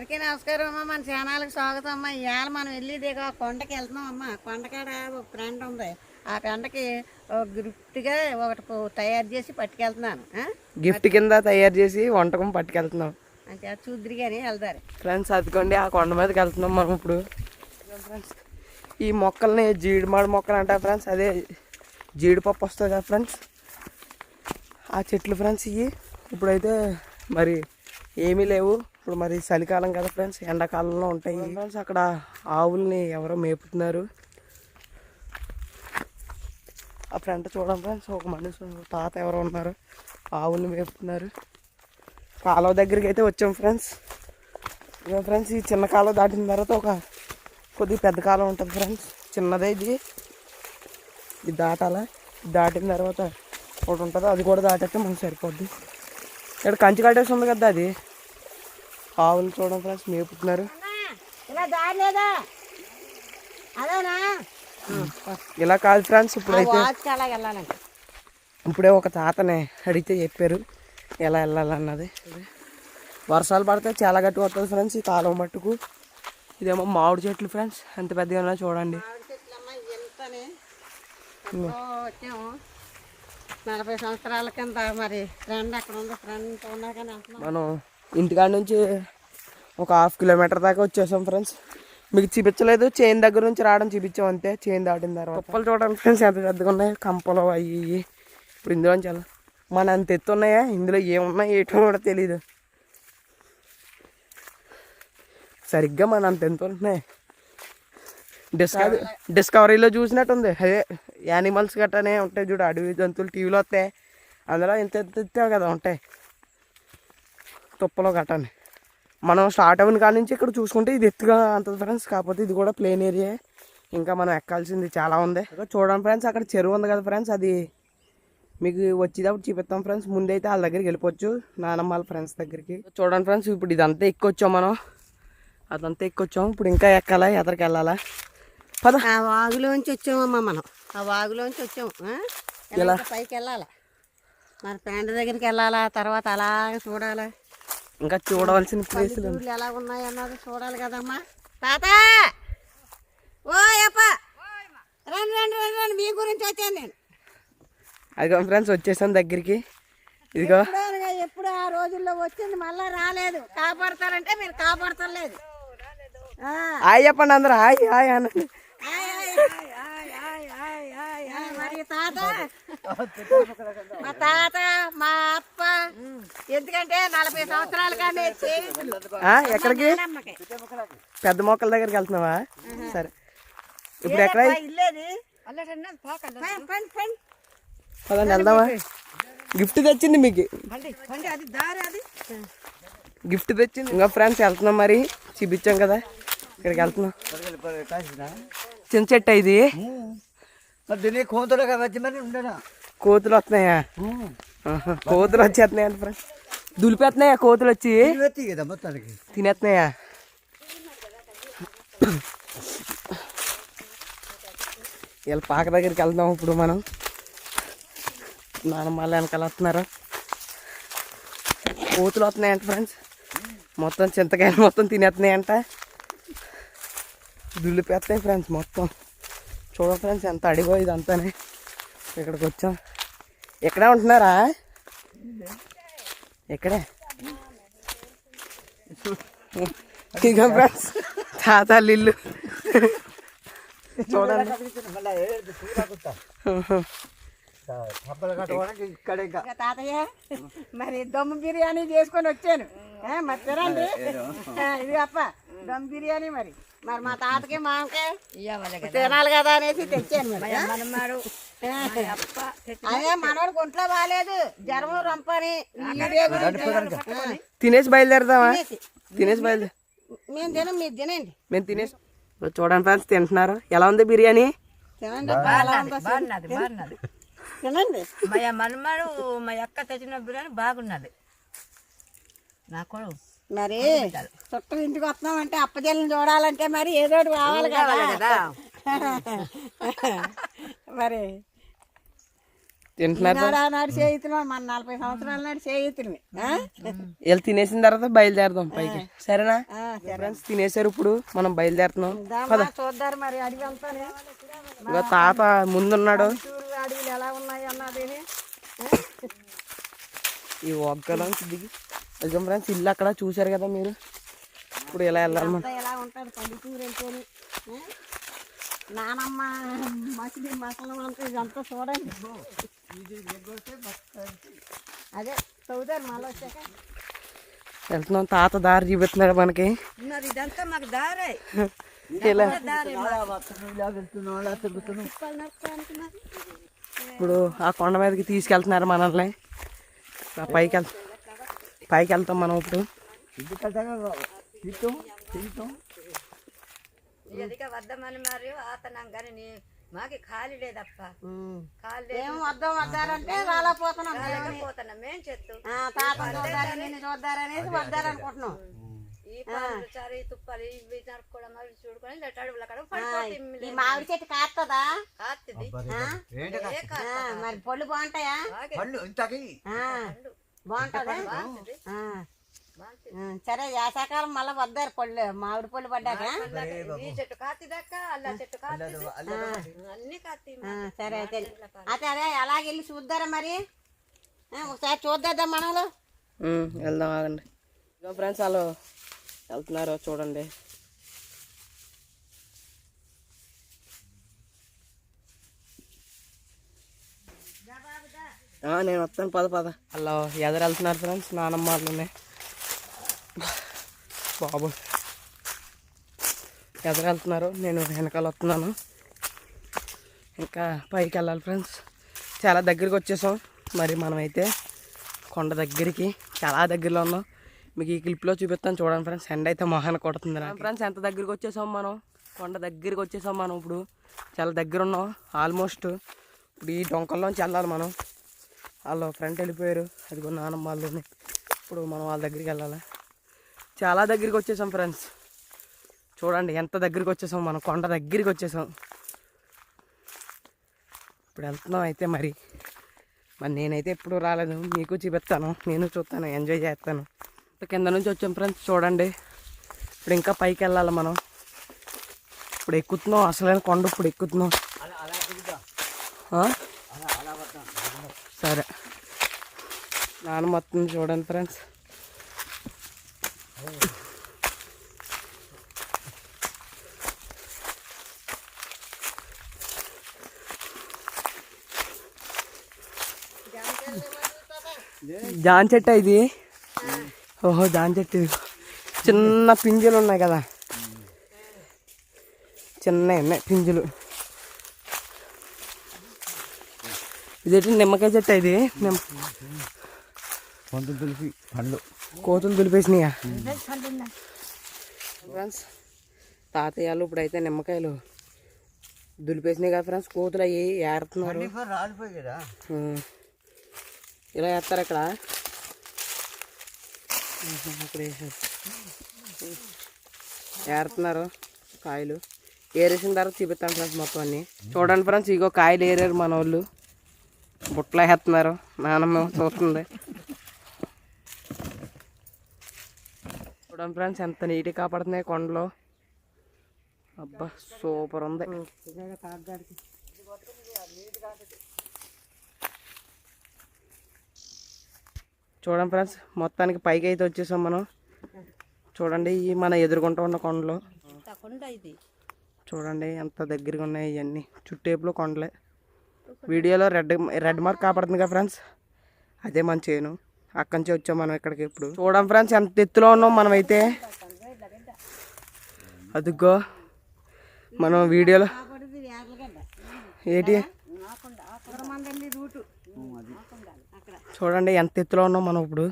అందరికీ నమస్కారం అమ్మ. మన ఛానల్కి స్వాగతం అమ్మ. ఇవాళ మనం వెళ్ళేది కొండకి వెళ్తున్నాం అమ్మ. కొండకాడ ఒక ఫ్రెండ్ ఉంది. ఆ ఫ్రెండ్కి గిఫ్ట్గా ఒకటి తయారు చేసి పట్టుకెళ్తున్నాను. గిఫ్ట్ కింద తయారు చేసి వంటకం పట్టుకెళ్తున్నాం అంటే చూద్దరి కానీ వెళ్తారు ఫ్రెండ్స్. అదిగోండి ఆ కొండ మీదకి వెళ్తున్నాం మనం ఇప్పుడు. ఫ్రెండ్స్ ఈ మొక్కల్ని జీడిమాడి మొక్కలు అంటారు ఫ్రెండ్స్. అదే జీడిపప్పు వస్తుంది కదా ఫ్రెండ్స్, ఆ చెట్లు ఫ్రెండ్స్. ఇవి ఇప్పుడైతే మరి ఏమీ లేవు. ఇప్పుడు మరి చలికాలం కదా ఫ్రెండ్స్, ఎండాకాలంలో ఉంటాయి ఫ్రెండ్స్. అక్కడ ఆవుల్ని ఎవరో మేపుతున్నారు. ఆ ఫ్రంట్ చూడండి ఫ్రెండ్స్, ఒక మనిషి తాత ఎవరో ఉన్నారు, ఆవుల్ని మేపుతున్నారు. కాలువ దగ్గరికి అయితే వచ్చాం ఫ్రెండ్స్. ఇక ఫ్రెండ్స్ ఈ చిన్న కాలువ దాటిన తర్వాత ఒక కొద్దిగా పెద్ద కాలువ ఉంటుంది ఫ్రెండ్స్. చిన్నదే ఇది, ఇది దాటాలా. దాటిన తర్వాత ఒకటి ఉంటుంది, అది కూడా దాటైతే మనకు సరిపోద్ది. ఇక్కడ కంచి కట్టేసి ఉంది కదా, అది ఆవులు చూడండి ఫ్రెండ్స్ మేపుతున్నారు. ఇలా కాదు ఫ్రెండ్స్, ఇప్పుడే ఒక తాతనే అడిగితే చెప్పారు ఎలా వెళ్ళాలన్నది. వర్షాలు పడితే చాలా గట్టిగా వస్తుంది ఫ్రెండ్స్ ఈ కాలం మట్టుకు. ఇదేమో మామిడి చెట్లు ఫ్రెండ్స్, ఎంత పెద్దగా చూడండి. 40 సంవత్సరాల కింద మరి ఫ్రెండ్ అక్కడ ఉంది. ఫ్రెండ్ ఉన్నా కానీ మనం ఇంటికాడ నుంచి ఒక 1/2 కిలోమీటర్ దాకా వచ్చేసాం ఫ్రెండ్స్. మీకు చూపించలేదు, చైన్ దగ్గర నుంచి రావడం చూపించాం అంతే. చైన్ దాటిన తర్వాత కుప్పలు చూడండి ఫ్రెండ్స్ ఎంత పెద్దగా ఉన్నాయి, కంపలు అవి. ఇప్పుడు ఇందులో చాలా మన అంత ఎత్తు ఉన్నాయా, ఇందులో ఏమున్నాయి ఏటో కూడా తెలీదు. సరిగ్గా మన అంత ఎంత ఉంటున్నాయి. డిస్కవరీలో చూసినట్టుంది. అదే యానిమల్స్ గట్టనే ఉంటాయి చూడు, అడవి జంతువులు టీవీలో వస్తాయి. అందులో ఎంత ఎత్తావు కదా ఉంటాయి తుప్పలో గట్టని. మనం స్టార్ట్ అయిన కాడ నుంచి ఇక్కడ చూసుకుంటే ఇది ఎత్తుగా అంత ఫ్రెండ్స్. కాకపోతే ఇది కూడా ప్లేన్ ఏరియా, ఇంకా మనం ఎక్కాల్సింది చాలా ఉంది. చూడండి ఫ్రెండ్స్, అక్కడ చెరువు ఉంది కదా ఫ్రెండ్స్, అది మీకు వచ్చేటప్పుడు చూపిస్తాం ఫ్రెండ్స్. ముందైతే వాళ్ళ దగ్గరికి వెళ్ళిపోవచ్చు, నానమ్మ వాళ్ళ ఫ్రెండ్స్ దగ్గరికి. చూడండి ఫ్రెండ్స్, ఇప్పుడు ఇదంతా ఎక్కొచ్చాం మనం, అదంతా ఎక్కొచ్చాం. ఇప్పుడు ఇంకా ఎక్కాలా, ఎదరికి వెళ్ళాలా. పద. ఆ వాగులోంచి వచ్చామమ్మా మనం, ఆ వాగులోంచి వచ్చాము. ఇలా పైకి వెళ్ళాలా, మరి ఫ్రెండ్ దగ్గరికి వెళ్ళాలా, తర్వాత అలాగే చూడాలా. ఇంకా చూడవలసిన ప్లేసులు ఎలా ఉన్నాయి అన్నది చూడాలి కదమ్మా. తాత ఓ అప్ప రండి రండి రండి రండి, మీ గురించి వచ్చాను నేను. అదిగో ఫ్రెండ్స్ వచ్చేసాను దగ్గరికి. ఇదిగో ఎప్పుడు ఆ రోజుల్లో వచ్చింది, మళ్ళా రాలేదు. కాపాడతారంటే మీరు కాపాడతలేదు. హాయ్ చెప్పండి అందరూ, హాయ్ హాయ్ అనండి. మరి తాత, మా తాత మా అప్ప, ఎందుకంటే 40 సంవత్సరాల కానీ ఎక్కడికి పెద్ద మొక్కల దగ్గరికి వెళ్తున్నావా? సరే ఇప్పుడు ఎక్కడ పదండి వెళ్దామా. గిఫ్ట్ తెచ్చింది మీకు, గిఫ్ట్ తెచ్చింది. ఇంకా ఫ్రెండ్స్ వెళ్తున్నాం, మరి చూపించాం కదా ఇక్కడికి వెళ్తున్నాం. చిన్న చెట్టు ఇది, కోతులు వస్తున్నాయా? కోతులు వచ్చేస్తున్నాయి అంటే ఫ్రెండ్స్, దులిపేస్తున్నాయా కోతులు వచ్చి తినేస్తున్నాయా? వీళ్ళ పాక దగ్గరికి వెళ్దాం ఇప్పుడు మనం. నానమ్మ వెనకాల వస్తున్నారు, కోతులు వస్తున్నాయంట ఫ్రెండ్స్. మొత్తం చింతకాయలు మొత్తం తినేస్తున్నాయంట, దులిపేస్తాయి ఫ్రెండ్స్ మొత్తం. చూడ ఫ్రెండ్స్ ఎంత అడిగో ఇదంతానే. ఇక్కడికి వచ్చాం. ఎక్కడే ఉంటున్నారా? ఎక్కడే ఇక ఫ్రెండ్స్ తాతలు ఇల్లు చూడండి. తాతయ్య మరి దమ్ బిర్యానీ చేసుకొని వచ్చాను, మరి తినండి. ఇది అప్ప దమ్ బిర్యానీ. మరి మరి మా తాతకి మామకి తినాలి కదా అనేసి తెచ్చాను. అదే మనోడు ఒంట్లో బాగాలేదు, జ్వరం రొంపని. తినేసి బయలుదేరదామా? తినేసి బయలుదేరు. మేము తినం, మీరు తినండి. మేము తినేసి. చూడండి ఫ్రెండ్స్ తింటున్నారు. ఎలా ఉంది బిర్యానీ? తినండి, తినండి. మా మనమాడు మా అక్క తెచ్చిన బిర్యానీ బాగున్నది. నాకు మరి చుట్టూ ఇంటికి వస్తున్నామంటే అప్పచెల్లిని చూడాలంటే మరి ఏదో రావాలి కదా. మరి తింటున్నారు నాడు చేయితున్నాం మన 40 సంవత్సరాల నాడు చేయితుని వీళ్ళు తినేసిన తర్వాత బయలుదేరదాం పైకి సరేనా ఫ్రెండ్స్ తినేసారు ఇప్పుడు మనం బయలుదేరుతున్నాం చూద్దారు మరి అడిగి వెళ్తానే ఇంకా తాత ముందున్నాడు అడవిలు ఎలా ఉన్నాయి అన్నది ఈ ఒక్కలో దిగి నిజం ఫ్రెండ్స్ ఇల్లు అక్కడ చూసారు కదా మీరు ఇప్పుడు ఇలా వెళ్ళాలి మనం ఎలా ఉంటుంది పల్లెటూరు వెళ్తేనే నానమ్మ మసిలి మసలం అంతా ఇదంతా చూడండి అదే చదువుతారు మళ్ళీ వచ్చాక వెళ్తున్నాం తాత దారి చూపిస్తున్నాడు మనకి మరి ఇదంతా మాకు దారే ఇలా దారే ఇప్పుడు ఆ కొండ మీదకి తీసుకెళ్తున్నారు మనల్ని పైకి వెళ్తాం మనం ఇప్పుడు ఎదిగా వద్దామని మరి ఆతనం కానీ మాకు ఖాళీ లేదప్ప ఖాళీ ఏం వద్దాం వద్దారంటే రాలేకపోతున్నాం పోతున్నాం మేము చెట్టు తాతను చూద్దారు నిన్ను చూద్దారనేసి వద్దారనుకుంటున్నాం ఈ పాలు చారు ఈ తుప్పాలు ఇవి నరుక్కోవడం అవి చూడుకొని అడవుల కాడ పడిపోతుంది ఈ మామిడి చెట్టు కాస్తుందా కాస్తుంది మరి పళ్ళు బాగుంటాయా బాగుంటుందా సరే వేసాకాలం మళ్ళీ వద్దారు పళ్ళు మామిడి పళ్ళు పడ్డాక ఈ చెట్టు కాతిదాక అల్లా చెట్టు కాతి అన్ని కాతి సరే అయితే అయితే అదే అలాగెళ్ళి చూద్దారా మరి ఒకసారి చూద్దాం మనలో వెళ్దాం ఆగండి ఫ్రెండ్స్ వాళ్ళు వెళ్తున్నారు చూడండి నేను వస్తాను పద అలా ఎదురు వెళ్తున్నారు ఫ్రెండ్స్ నానమ్మ వాళ్ళని బాబు ఎదురు వెళ్తున్నారు నేను వెనకాల వస్తున్నాను ఇంకా పైకి వెళ్ళాలి ఫ్రెండ్స్ చాలా దగ్గరికి వచ్చేసాం మరి మనమైతే కొండ దగ్గరికి చాలా దగ్గరలో ఉన్నాం మీకు ఈ క్లిప్లో చూపిస్తాను చూడండి ఫ్రెండ్స్ ఎండ అయితే మొహాన కొడుతుంది ఫ్రెండ్స్ ఎంత దగ్గరికి వచ్చేసాం మనం కొండ దగ్గరికి వచ్చేసాం మనం ఇప్పుడు చాలా దగ్గర ఉన్నాం ఆల్మోస్ట్ ఇప్పుడు ఈ డొంకల్లోంచి వెళ్ళాలి మనం వాళ్ళు ఫ్రంట్ వెళ్ళిపోయారు అది కూడా నానమ్మ వాళ్ళని ఇప్పుడు మనం వాళ్ళ దగ్గరికి వెళ్ళాలి చాలా దగ్గరికి వచ్చేసాం ఫ్రెండ్స్ చూడండి ఎంత దగ్గరికి వచ్చేసాం మనం కొండ దగ్గరికి వచ్చేసాం ఇప్పుడు వెళ్తున్నాం అయితే మరి నేనైతే ఎప్పుడు రాలేదు మీకు చూపిస్తాను నేను చూస్తాను ఎంజాయ్ చేస్తాను కింద నుంచి వచ్చాం ఫ్రెండ్స్ చూడండి ఇప్పుడు ఇంకా పైకి వెళ్ళాలి మనం ఇప్పుడు ఎక్కుతున్నాం అసలైన కొండ ఇప్పుడు ఎక్కుతున్నాం సరే నాన్న మొత్తం చూడండి ఫ్రెండ్స్ జాన్ చెట్టు ఇది ఓహో జాన్ చెట్టు చిన్న పింజలు ఉన్నాయి కదా చిన్న ఉన్నాయి పింజలు ఇదేంటి నిమ్మకాయ చెట్టు ఇది కోతులు దులిపేసినాయా ఫ్రెండ్స్ తాతయ్యలు ఇప్పుడైతే నిమ్మకాయలు దులిపేసినాయి కదా ఫ్రెండ్స్ కోతులు అవి ఏరుతున్నారు ఇలా వేస్తారు ఇక్కడ ఏరుతున్నారు కాయలు ఏరేసిన తర్వాత చూపిస్తాను ఫ్రెండ్స్ మొత్తం అన్ని చూడండి ఫ్రెండ్స్ ఇగో కాయలు ఏరారు మన వాళ్ళు బుట్టలు వేస్తున్నారు నానమ్మ చూస్తుంది చూడండి ఫ్రెండ్స్ ఎంత నీట్గా కాపాడుతున్నాయి కొండలో అబ్బా సూపర్ ఉంది చూడండి ఫ్రెండ్స్ మొత్తానికి పైకి అయితే వచ్చేసాం మనం చూడండి ఈ మన ఎదుర్కొంటూ ఉన్న కొండలు చూడండి ఎంత దగ్గరగా ఉన్నాయి ఇవన్నీ చుట్టేపులో కొండలే వీడియోలో రెడ్ మార్క్ కాపాడుతుంది కదా ఫ్రెండ్స్ అదే మన చేను అక్కడి నుంచి వచ్చాం మనం ఇక్కడికి ఇప్పుడు చూడండి ఫ్రెండ్స్ ఎంత ఎత్తులో ఉన్నాం మనమైతే అదిగో మనం వీడియోలో ఏంటి చూడండి ఎంత ఎత్తులో ఉన్నాం మనం ఇప్పుడు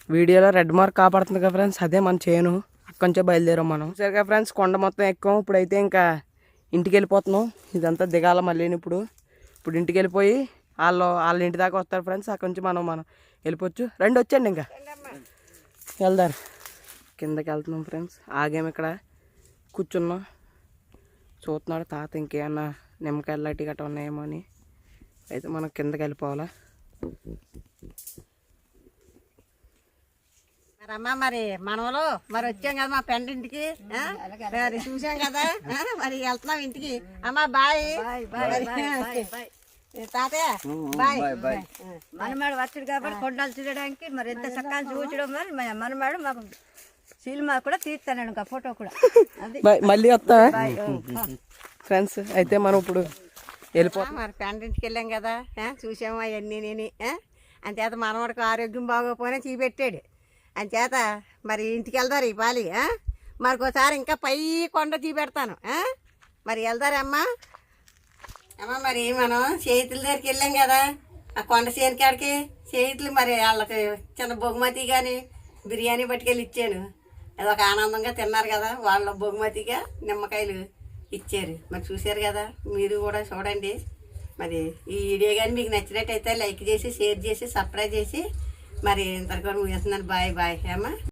వీడియోలో రెడ్ మార్క్ కాపాడుతుంది కదా ఫ్రెండ్స్ అదే మన చేను అక్కడి నుంచే బయలుదేరాం మనం సరిగా ఫ్రెండ్స్ కొండ మొత్తం ఎక్కువ ఇప్పుడైతే ఇంకా ఇంటికి వెళ్ళిపోతున్నాం ఇదంతా దిగాల మళ్ళీ ఇప్పుడు ఇంటికి వెళ్ళిపోయి వాళ్ళ ఇంటి దాకా వస్తారు ఫ్రెండ్స్ అక్కడి నుంచి మనం వెళ్ళిపోవచ్చు రండి వచ్చండి ఇంకా వెళ్దారు కిందకి వెళ్తున్నాం ఫ్రెండ్స్ ఆగాము ఇక్కడ కూర్చున్నాం చూస్తున్నాడు తాత ఇంకేమన్నా నిమ్మకాయలు లాంటి గట్రా ఉన్నాయేమో అని. అయితే మనం కిందకి వెళ్ళిపోవాలా. మరి అమ్మ మరి మనవలో మరి వచ్చాం కదా మా పెంట ఇంటికి, మరి చూసాం కదా, మరి వెళ్తున్నాం ఇంటికి. అమ్మ బాయ్. తాతయ్య బాయ్. మనమాడు వచ్చాడు కాబట్టి కొండలు చూడడానికి మరి ఎంత చక్కగా చూచడం. మరి మనమాడు మాకు సినిమా కూడా తీస్తాను ఇంకా ఫోటో కూడా. అది మళ్ళీ వస్తా ఫ్రెండ్స్. అయితే మనం ఇప్పుడు వెళ్ళిపోతాం. మరి పెంట ఇంటికి వెళ్ళాం కదా, చూసాము అవన్నీ నేను. అంచేత మనవాడికి ఆరోగ్యం బాగోపోయినా చూపెట్టాడు. అంచేత మరి ఇంటికి వెళ్తారు ఈ పాలి. మరికోసారి ఇంకా పై కొండ చూపెడతాను. మరి వెళ్తారమ్మా. అమ్మ మరి మనం చేతుల దగ్గరికి వెళ్ళాం కదా, ఆ కొండ చేనికాడికి చేతులు మరి వాళ్ళకి చిన్న బహుమతి కానీ బిర్యానీ పట్టుకెళ్ళి ఇచ్చాను. అదొక ఆనందంగా తిన్నారు కదా, వాళ్ళ బహుమతిగా నిమ్మకాయలు ఇచ్చారు. మరి చూశారు కదా, మీరు కూడా చూడండి. మరి ఈ వీడియో కానీ మీకు నచ్చినట్టయితే లైక్ చేసి, షేర్ చేసి, సబ్స్క్రైబ్ చేసి మరి ఇంతవరకు ముగిస్తున్నాను. బాయ్ అమ్మా.